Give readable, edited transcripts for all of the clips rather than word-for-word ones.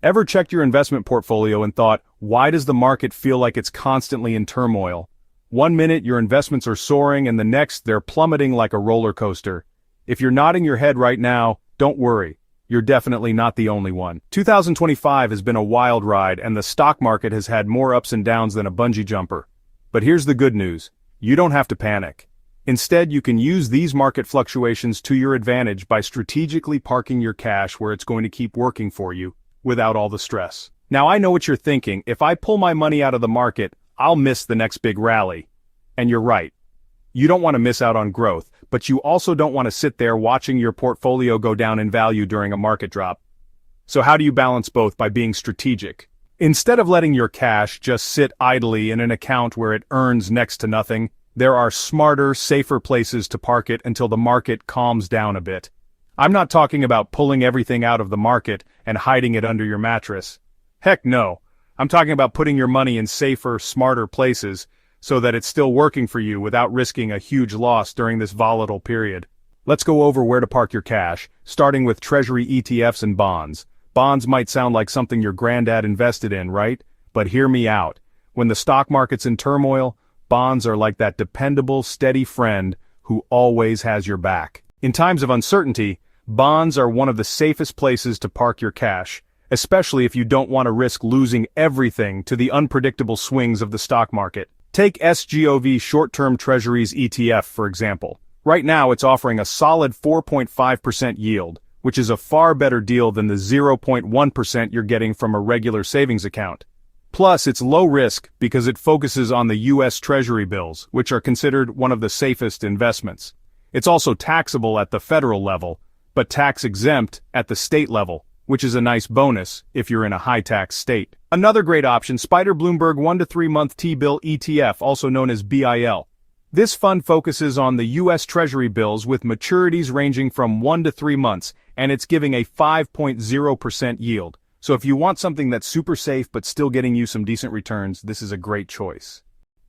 Ever checked your investment portfolio and thought, why does the market feel like it's constantly in turmoil? One minute your investments are soaring and the next they're plummeting like a roller coaster. If you're nodding your head right now, don't worry. You're definitely not the only one. 2025 has been a wild ride and the stock market has had more ups and downs than a bungee jumper. But here's the good news. You don't have to panic. Instead, you can use these market fluctuations to your advantage by strategically parking your cash where it's going to keep working for you, without all the stress. Now I know what you're thinking, if I pull my money out of the market, I'll miss the next big rally. And you're right. You don't want to miss out on growth, but you also don't want to sit there watching your portfolio go down in value during a market drop. So how do you balance both by being strategic? Instead of letting your cash just sit idly in an account where it earns next to nothing, there are smarter, safer places to park it until the market calms down a bit. I'm not talking about pulling everything out of the market and hiding it under your mattress. Heck no. I'm talking about putting your money in safer, smarter places so that it's still working for you without risking a huge loss during this volatile period. Let's go over where to park your cash, starting with Treasury ETFs and bonds. Bonds might sound like something your granddad invested in, right? But hear me out. When the stock market's in turmoil, bonds are like that dependable, steady friend who always has your back. In times of uncertainty, bonds are one of the safest places to park your cash, especially if you don't want to risk losing everything to the unpredictable swings of the stock market. Take SGOV Short-Term Treasuries ETF, for example. Right now it's offering a solid 4.5% yield, which is a far better deal than the 0.1% you're getting from a regular savings account. Plus, it's low risk because it focuses on the U.S. Treasury bills, which are considered one of the safest investments. It's also taxable at the federal level, but tax-exempt at the state level, which is a nice bonus if you're in a high-tax state. Another great option, Spider Bloomberg 1 to 3 month T-bill ETF, also known as BIL. This fund focuses on the U.S. Treasury bills with maturities ranging from 1 to 3 months, and it's giving a 5.0% yield. So if you want something that's super safe but still getting you some decent returns, this is a great choice.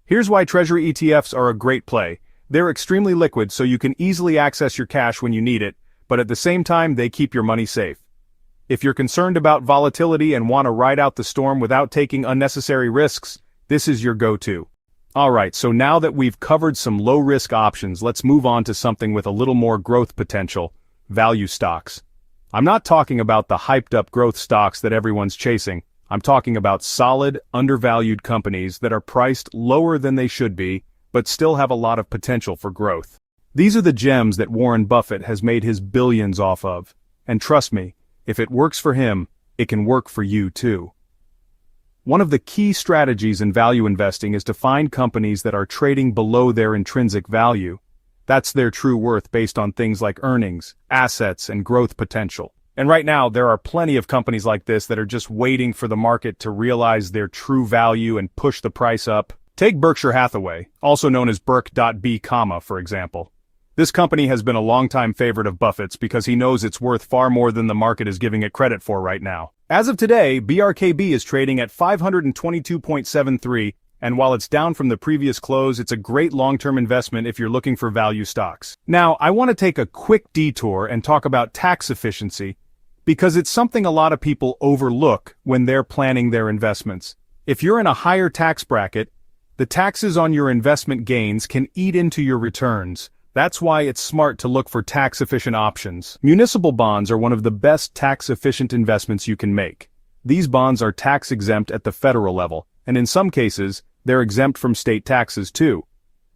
Here's why Treasury ETFs are a great play. They're extremely liquid, so you can easily access your cash when you need it, but at the same time, they keep your money safe. If you're concerned about volatility and want to ride out the storm without taking unnecessary risks, this is your go-to. Alright, so now that we've covered some low-risk options, let's move on to something with a little more growth potential: value stocks. I'm not talking about the hyped-up growth stocks that everyone's chasing. I'm talking about solid, undervalued companies that are priced lower than they should be, but still have a lot of potential for growth. These are the gems that Warren Buffett has made his billions off of. And trust me, if it works for him, it can work for you too. One of the key strategies in value investing is to find companies that are trading below their intrinsic value. That's their true worth based on things like earnings, assets, and growth potential. And right now, there are plenty of companies like this that are just waiting for the market to realize their true value and push the price up. Take Berkshire Hathaway, also known as Berk.B, for example. This company has been a longtime favorite of Buffett's because he knows it's worth far more than the market is giving it credit for right now. As of today, BRKB is trading at 522.73, and while it's down from the previous close, it's a great long-term investment if you're looking for value stocks. Now, I want to take a quick detour and talk about tax efficiency, because it's something a lot of people overlook when they're planning their investments. If you're in a higher tax bracket, the taxes on your investment gains can eat into your returns. That's why it's smart to look for tax-efficient options. Municipal bonds are one of the best tax-efficient investments you can make. These bonds are tax-exempt at the federal level, and in some cases, they're exempt from state taxes too.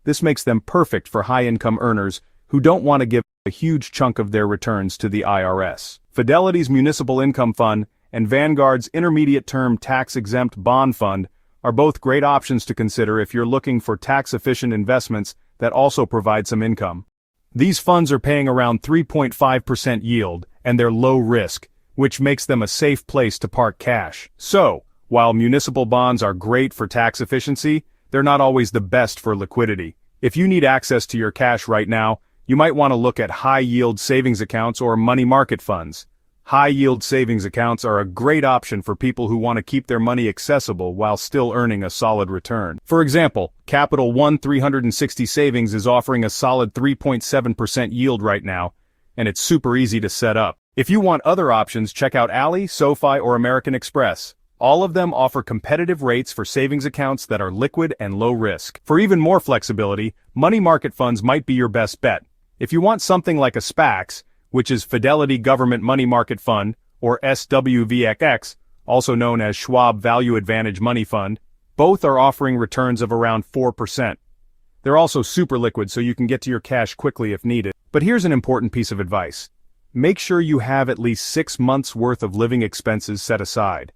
This makes them perfect for high-income earners who don't want to give a huge chunk of their returns to the IRS. Fidelity's Municipal Income Fund and Vanguard's Intermediate-Term Tax-Exempt Bond Fund are both great options to consider if you're looking for tax-efficient investments that also provide some income. These funds are paying around 3.5% yield, and they're low risk, which makes them a safe place to park cash. So, while municipal bonds are great for tax efficiency, they're not always the best for liquidity. If you need access to your cash right now, you might want to look at high-yield savings accounts or money market funds. High-yield savings accounts are a great option for people who want to keep their money accessible while still earning a solid return. For example, Capital One 360 Savings is offering a solid 3.7% yield right now, and it's super easy to set up. If you want other options, check out Ally, SoFi, or American Express. All of them offer competitive rates for savings accounts that are liquid and low risk. For even more flexibility, money market funds might be your best bet. If you want something like a SPAX, which is Fidelity Government Money Market Fund, or SWVXX, also known as Schwab Value Advantage Money Fund, both are offering returns of around 4%. They're also super liquid, so you can get to your cash quickly if needed. But here's an important piece of advice. Make sure you have at least 6 months' worth of living expenses set aside.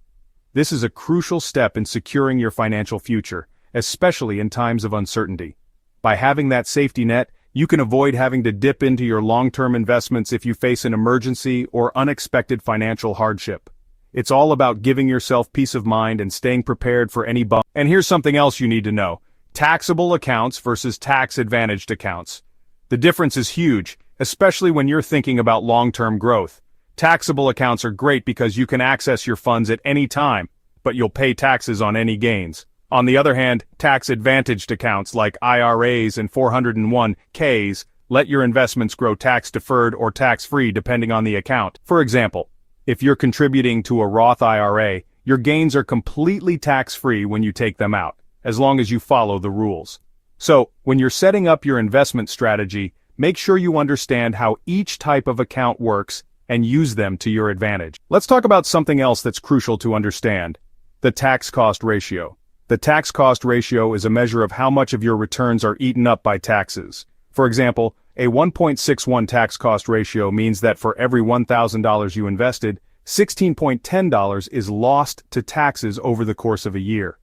This is a crucial step in securing your financial future, especially in times of uncertainty. By having that safety net, you can avoid having to dip into your long-term investments if you face an emergency or unexpected financial hardship. It's all about giving yourself peace of mind and staying prepared for any bump. And here's something else you need to know. Taxable accounts versus tax-advantaged accounts. The difference is huge, especially when you're thinking about long-term growth. Taxable accounts are great because you can access your funds at any time, but you'll pay taxes on any gains. On the other hand, tax-advantaged accounts like IRAs and 401(k)s let your investments grow tax-deferred or tax-free depending on the account. For example, if you're contributing to a Roth IRA, your gains are completely tax-free when you take them out, as long as you follow the rules. So, when you're setting up your investment strategy, make sure you understand how each type of account works and use them to your advantage. Let's talk about something else that's crucial to understand. The tax cost ratio. The tax cost ratio is a measure of how much of your returns are eaten up by taxes. For example, a 1.61 tax cost ratio means that for every $1,000 you invested, $16.10 is lost to taxes over the course of a year.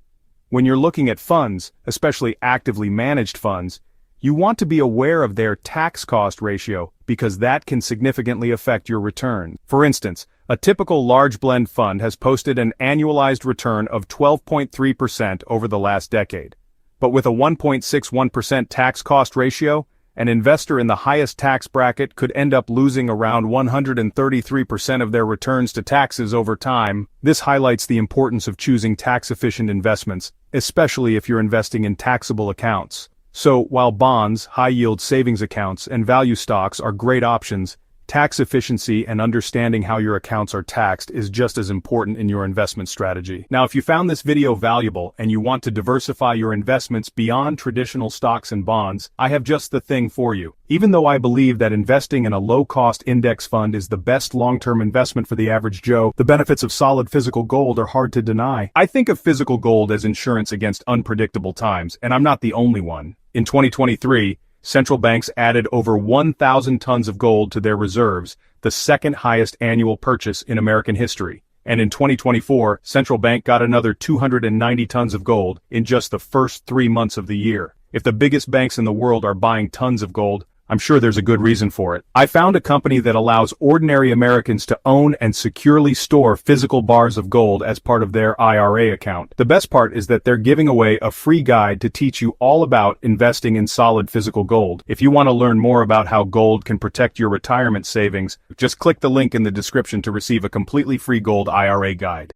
When you're looking at funds, especially actively managed funds, you want to be aware of their tax cost ratio because that can significantly affect your return. For instance, a typical large blend fund has posted an annualized return of 12.3% over the last decade. But with a 1.61% tax cost ratio, an investor in the highest tax bracket could end up losing around 133% of their returns to taxes over time. This highlights the importance of choosing tax-efficient investments, especially if you're investing in taxable accounts. So, while bonds, high-yield savings accounts, and value stocks are great options, tax efficiency and understanding how your accounts are taxed is just as important in your investment strategy. Now, if you found this video valuable and you want to diversify your investments beyond traditional stocks and bonds, I have just the thing for you. Even though I believe that investing in a low-cost index fund is the best long-term investment for the average Joe, the benefits of solid physical gold are hard to deny. I think of physical gold as insurance against unpredictable times, and I'm not the only one. In 2023, central banks added over 1,000 tons of gold to their reserves, the second highest annual purchase in American history. And in 2024, central bank got another 290 tons of gold in just the first 3 months of the year. If the biggest banks in the world are buying tons of gold, I'm sure there's a good reason for it. I found a company that allows ordinary Americans to own and securely store physical bars of gold as part of their IRA account. The best part is that they're giving away a free guide to teach you all about investing in solid physical gold. If you want to learn more about how gold can protect your retirement savings, just click the link in the description to receive a completely free gold IRA guide.